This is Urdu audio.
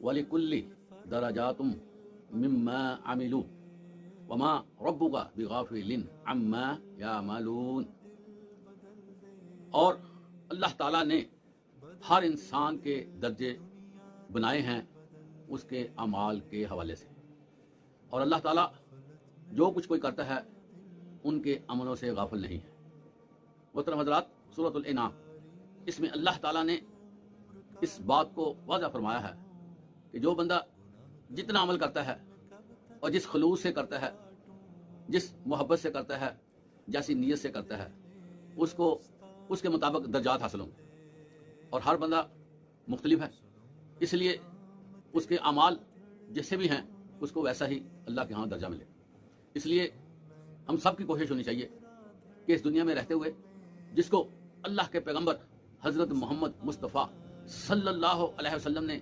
وَلِكُلِّ دَرَجَاتٌ مِّمَّا عَمِلُوا وَمَا رَبُّكَ بِغَافِلٍ عَمَّا يَعْمَلُونَ۔ اور اللہ تعالیٰ نے ہر انسان کے درجے بنائے ہیں اس کے اعمال کے حوالے سے، اور اللہ تعالیٰ جو کچھ کوئی کرتا ہے ان کے عملوں سے غافل نہیں ہے۔ محترم حضرات، سورۃ الانعام، اس میں اللہ تعالیٰ نے اس بات کو واضح فرمایا ہے کہ جو بندہ جتنا عمل کرتا ہے اور جس خلوص سے کرتا ہے، جس محبت سے کرتا ہے، جیسی نیت سے کرتا ہے، اس کو اس کے مطابق درجات حاصل ہوں گے، اور ہر بندہ مختلف ہے، اس لیے اس کے اعمال جیسے بھی ہیں اس کو ویسا ہی اللہ کے ہاں درجہ ملے۔ اس لیے ہم سب کی کوشش ہونی چاہیے کہ اس دنیا میں رہتے ہوئے جس کو اللہ کے پیغمبر حضرت محمد مصطفیٰ صلی اللہ علیہ وسلم نے